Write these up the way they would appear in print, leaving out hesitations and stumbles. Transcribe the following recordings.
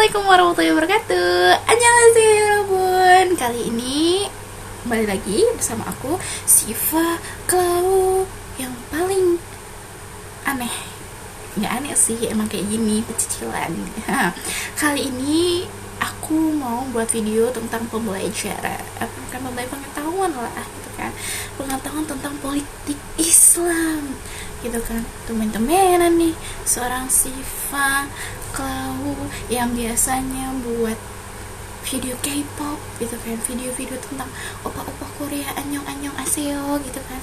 Assalamualaikum warahmatullahi wabarakatuh. Annyeonghaseyo yorobun. Kali ini kembali lagi bersama aku, Siva Klau, yang paling aneh. Nggak aneh sih, emang kayak gini pecicilan. Kali ini aku mau buat video tentang pembelajaran, bukan pengetahuan lah gitu kan, pengetahuan tentang politik Islam gitu kan. Temen-temenan nih, seorang Siva Klau yang biasanya buat video K-pop gitu kan, video-video tentang opa-opa Korea, anyong aseo gitu kan.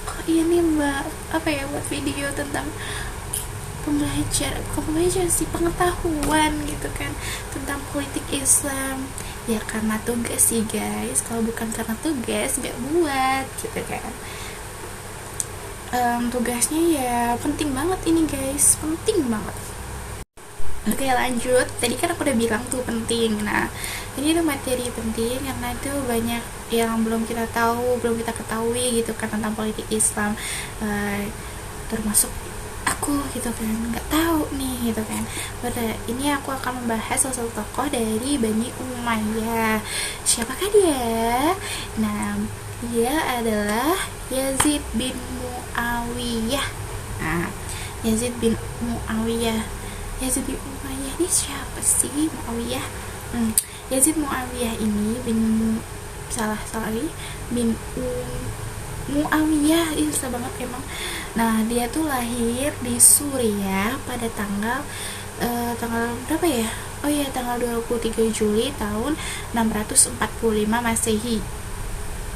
Kok ini mbak buat video tentang pembelajar sih, pengetahuan gitu kan tentang politik Islam. Ya karena tugas sih guys, kalau bukan karena tugas gak buat gitu kan. Tugasnya ya penting banget ini guys, penting banget. Oke lanjut, tadi kan aku udah bilang tuh penting. Nah ini ada materi penting karena itu banyak yang belum kita ketahui gitu kan tentang politik Islam, termasuk aku gitu kan, nggak tahu nih gitu kan. Pada ini aku akan membahas salah satu tokoh dari Bani Umayyah. Siapakah dia? Nah dia adalah Yazid bin Muawiyah. Nah Yazid bin Muawiyah ini siapa sih Muawiyah? Yazid Muawiyah ini bin Muawiyah, ini susah banget emang. Nah dia tuh lahir di Suriah pada tanggal berapa ya? Oh iya, tanggal 23 Juli tahun 645 Masehi.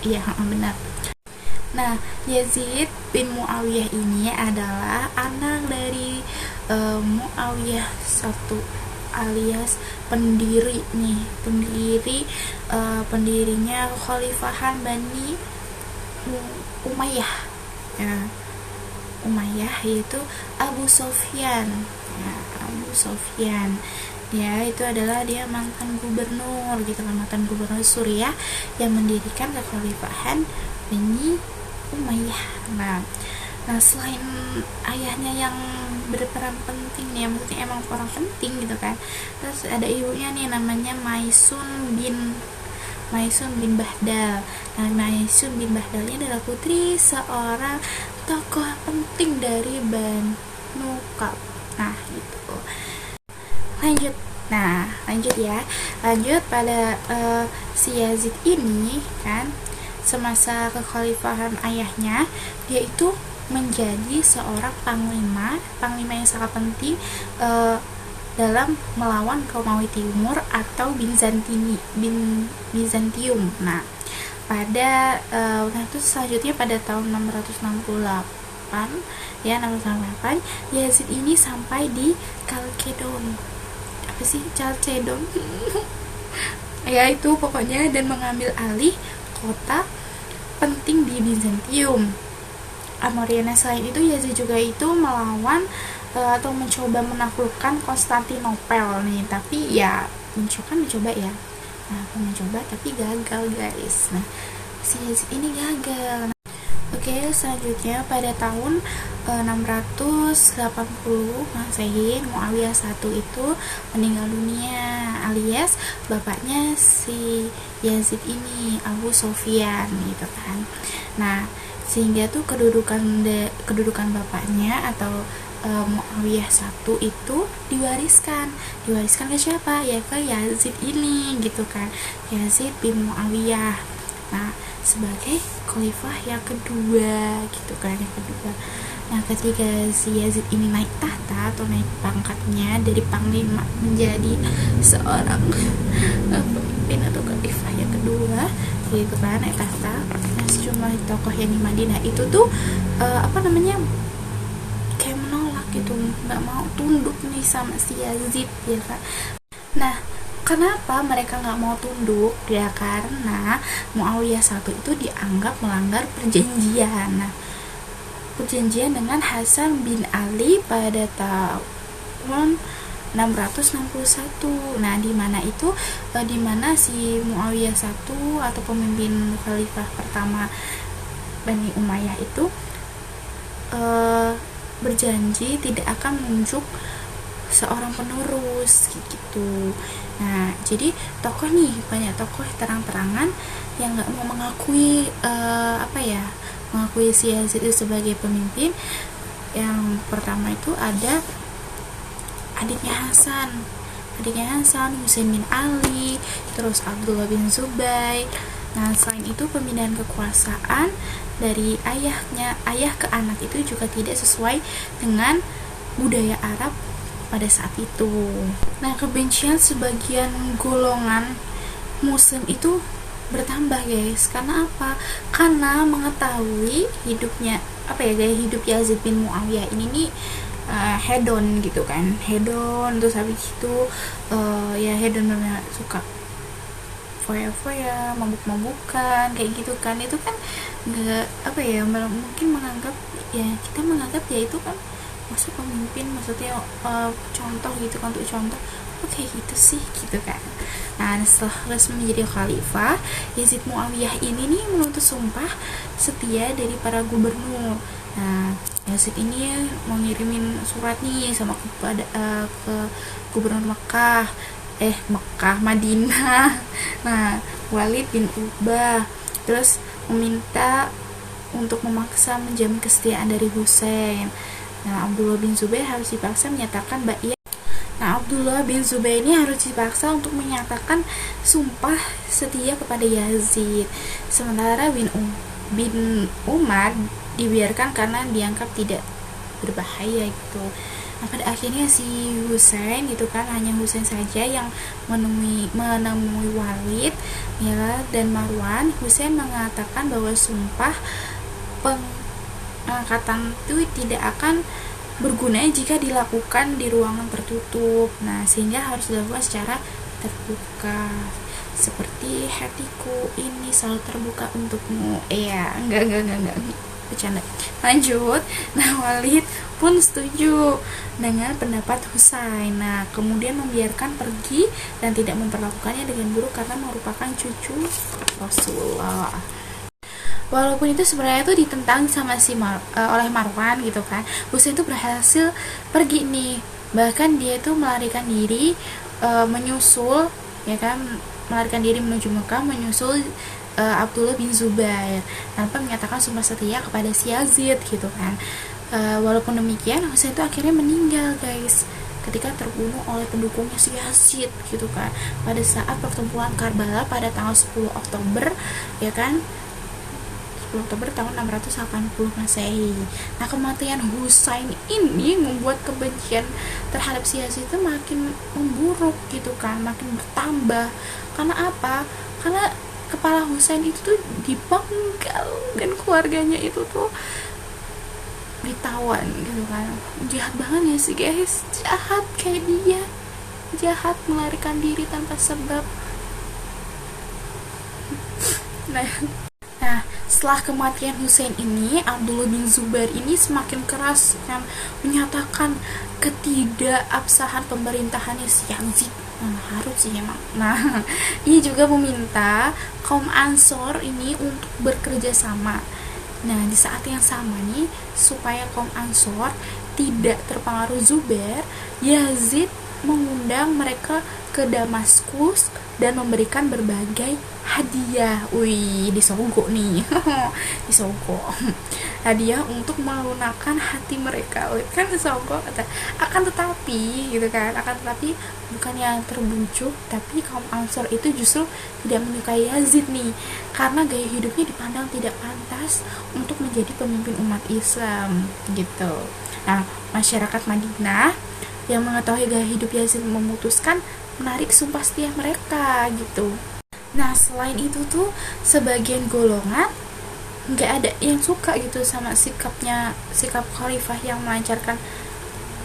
Iya benar. Nah Yazid bin Muawiyah ini adalah anak dari Muawiyah I alias pendirinya Khalifahan Bani Umayyah. Ya, Umayyah yaitu Abu Sofyan. Ya itu adalah dia mantan gubernur Suriah yang mendirikan kekhalifahan Bani Umayyah. Nah selain ayahnya yang berperan penting nih, maksudnya emang orang penting gitu kan, terus ada ibunya nih namanya Maisun bin Bahdal. Nah Maisun bin Bahdal ini adalah putri seorang tokoh penting dari Banu Ka'ab. Nah gitu. Lanjut pada si Yazid ini kan, semasa kekhalifahan ayahnya dia itu menjadi seorang panglima yang sangat penting dalam melawan Romawi Timur atau Bizantium. Nah itu selanjutnya pada tahun 668 Yazid ini sampai di Chalcedon. Apa sih Chalcedon? Ya itu pokoknya, dan mengambil alih kota penting di Bizantium. Nah selain itu Yazid juga itu melawan atau mencoba menaklukkan Konstantinopel nih, tapi ya mencoba tapi gagal guys. Nah si Yazid ini gagal. Oke, selanjutnya pada tahun 680 Masehi Muawiyah I itu meninggal dunia, alias bapaknya si Yazid ini, Abu Sofyan gitu kan. Nah sehingga tuh kedudukan bapaknya atau Muawiyah I itu diwariskan ke siapa? Ya ke Yazid ini gitu kan, Yazid bin Muawiyah. Nah sebagai khalifah yang kedua gitu kan, Nah ketika si Yazid ini naik tahta atau naik pangkatnya dari panglima menjadi seorang pemimpin atau khalifah yang kedua gitu kan, naik tahta. Nah sejumlah tokoh yang di Madinah itu tuh kayak menolak gitu, nggak mau tunduk nih sama si Yazid ya kan. Nah kenapa mereka nggak mau tunduk? Ya karena Muawiyah I itu dianggap melanggar perjanjian. Nah perjanjian dengan Hasan bin Ali pada tahun 661. Nah di mana si Muawiyah I atau pemimpin khalifah pertama Bani Umayyah itu berjanji tidak akan menunjuk seorang penerus gitu. Nah, jadi tokoh nih, banyak tokoh terang-terangan yang nggak mau mengakui mengakui si Yazid itu sebagai pemimpin. Yang pertama itu ada adiknya Hasan, Husain bin Ali, terus Abdullah bin Zubair. Nah, selain itu pemindahan kekuasaan dari ayah ke anak itu juga tidak sesuai dengan budaya Arab pada saat itu. Nah, kebencian sebagian golongan muslim itu bertambah, guys. Karena apa? Karena mengetahui gaya hidup Yazid bin Muawiyah ini nih hedon gitu kan, hedon, terus habis itu hedon, suka foya-foya, mabuk-mabukan kayak gitu kan. Itu kan nggak mungkin kita menganggap ya itu kan masa pemimpin, maksudnya contoh gitu kan, untuk contoh kayak gitu sih gitu kan. Nah, setelah resmi menjadi khalifah, Yazid Muawiyah ini nih menuntut sumpah setia dari para gubernur. Nah, Yazid ini mau ngirimin surat nih sama ke gubernur Madinah. Nah, Walid bin Uqbah terus meminta untuk memaksa menjamin kesetiaan dari Husain. Nah, Abdullah bin Zubair harus dipaksa menyatakan Abdullah bin Zubair ini harus dipaksa untuk menyatakan sumpah setia kepada Yazid. Sementara bin Umar dibiarkan karena dianggap tidak berbahaya gitu. Nah, pada akhirnya si Husain gitu kan, hanya Husain saja yang menemui Walid, Mila dan Marwan. Husain mengatakan bahwa sumpah pengangkatan itu tidak akan berguna jika dilakukan di ruangan tertutup. Nah, sehingga harus dilakukan secara terbuka. Seperti hatiku ini selalu terbuka untukmu. Enggak bercanda. Lanjut. Nah, Walid pun setuju dengan pendapat Husain. Nah, kemudian membiarkan pergi dan tidak memperlakukannya dengan buruk karena merupakan cucu Rasulullah. Walaupun itu sebenarnya itu ditentang sama oleh Marwan gitu kan, Husain itu berhasil pergi nih. Bahkan dia itu melarikan diri menuju Mekah, menyusul Abdullah bin Zubair tanpa menyatakan sumpah setia kepada si Yazid gitu kan. Walaupun demikian, Husain itu akhirnya meninggal, guys, ketika terbunuh oleh pendukungnya si Yazid gitu kan, pada saat pertempuran Karbala pada tanggal 10 Oktober ya kan, 10 Oktober tahun 680 Masehi. Nah, kematian Husain ini membuat kebencian terhadap si Yazid itu makin memburuk gitu kan, makin bertambah. Karena apa? Karena kepala Husain itu tuh dipenggal dan keluarganya itu tuh ditawan gitu kan. Jahat banget ya sih, guys. Jahat kayak dia. Jahat melarikan diri tanpa sebab. Nah, setelah kematian Husain ini, Abdullah bin Zubair ini semakin keras kan, menyatakan ketidakabsahan pemerintahannya si Yazid. Harus sih emang. Nah, ia juga meminta kaum Ansor ini untuk bekerja sama. Nah, di saat yang sama nih, supaya kaum Ansor tidak terpengaruh Zubair, Yazid mengundang mereka ke Damaskus dan memberikan berbagai hadiah. Disogok nih. Disogok. Hadiah untuk melunakkan hati mereka. Kan disogok. Akan tetapi bukan yang terbujuk, tapi kaum Ansor itu justru tidak menyukai Yazid nih, karena gaya hidupnya dipandang tidak pantas untuk menjadi pemimpin umat Islam gitu. Nah, masyarakat Madinah yang mengetahui gaya hidup Yazid memutuskan menarik sumpah setia mereka gitu. Nah, selain itu tuh sebagian golongan nggak ada yang suka gitu sama sikap khalifah yang melancarkan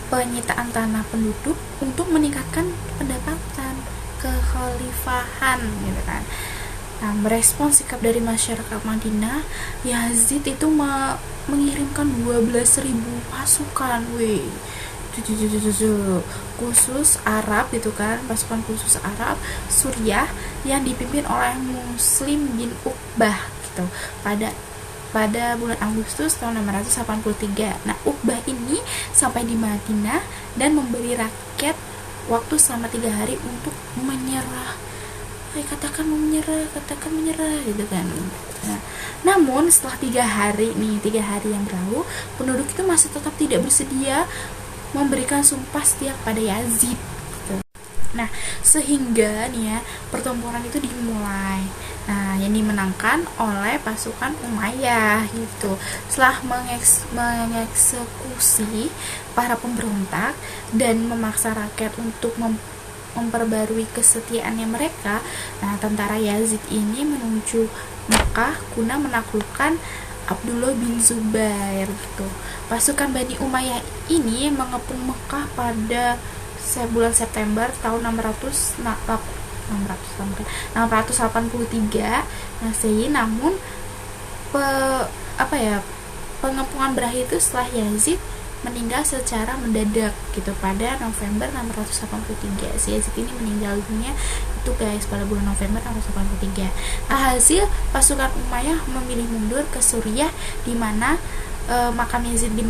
penyitaan tanah penduduk untuk meningkatkan pendapatan kekhalifahan gitu kan. Nah, merespons sikap dari masyarakat Madinah, Yazid itu mengirimkan 12.000 pasukan, khusus Arab gitu kan, pasukan khusus Arab Suriah yang dipimpin oleh Muslim bin Uqbah gitu pada pada bulan Agustus tahun 683. Nah, Uqbah ini sampai di Madinah dan memberi rakyat waktu selama 3 hari untuk menyerah. Katakan menyerah gitu kan. Nah, namun setelah 3 hari yang berlalu, penduduk itu masih tetap tidak bersedia memberikan sumpah setia pada Yazid gitu. Nah, sehingga nih ya, pertempuran itu dimulai. Nah, yang dimenangkan oleh pasukan Umayyah gitu. Setelah mengeksekusi para pemberontak dan memaksa rakyat untuk memperbarui kesetiaannya mereka, nah tentara Yazid ini menuju Mekah guna menaklukkan Abdullah bin Zubair gitu. Pasukan Bani Umayyah ini mengepung Mekah pada bulan September tahun 683 Masehi. Namun pengepungan berakhir itu setelah Yazid meninggal secara mendadak gitu pada November 683. Si Yazid ini meninggal dunia itu guys pada bulan November 683. Hasil pasukan Umayyah memilih mundur ke Suriah di mana makam Yazid bin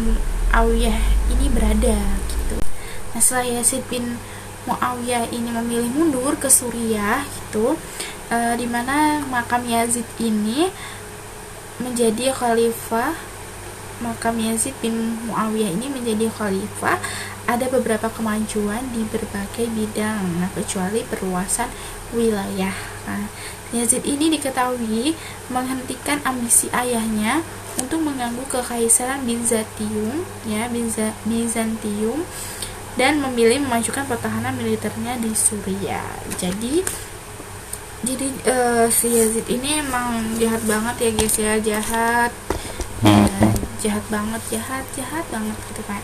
Muawiyah ini berada gitu. Nah, setelah Yazid bin Muawiyah ini memilih mundur ke Suriah gitu, di mana makam Yazid ini menjadi khalifah. Makam Yazid bin Muawiyah ini menjadi khalifah, ada beberapa kemajuan di berbagai bidang, nah kecuali perluasan wilayah. Nah, Yazid ini diketahui menghentikan ambisi ayahnya untuk mengganggu kekaisaran Bizantium dan memilih memajukan pertahanan militernya di Suriah. Jadi si Yazid ini emang jahat banget ya guys ya, jahat banget gitu kan,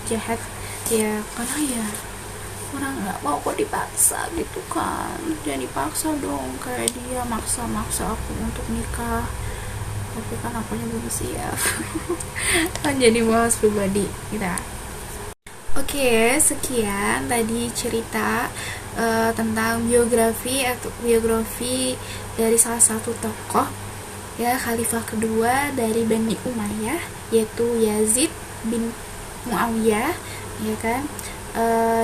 jahat ya, karena ya orang nggak mau kok dipaksa gitu kan, jangan dipaksa dong, kayak dia maksa aku untuk nikah tapi kan akunya belum siap. Kan jadi bahas pribadi kita. Oke, sekian tadi cerita tentang biografi dari salah satu tokoh ya, khalifah kedua dari Bani Umayyah, yaitu Yazid bin Muawiyah, ya kan.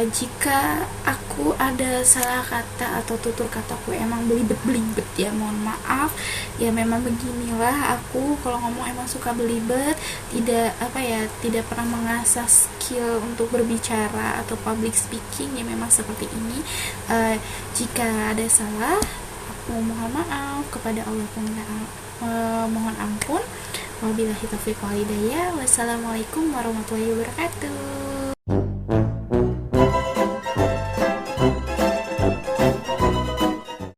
Jika aku ada salah kata atau tutur kataku emang belibet ya, mohon maaf ya, memang beginilah aku kalau ngomong emang suka belibet, tidak pernah mengasah skill untuk berbicara atau public speaking ya, memang seperti ini. Jika ada salah, aku mohon maaf kepada Allah, mohon ampun. Wabillahi taufiq wal hidayah. Wassalamualaikum warahmatullahi wabarakatuh.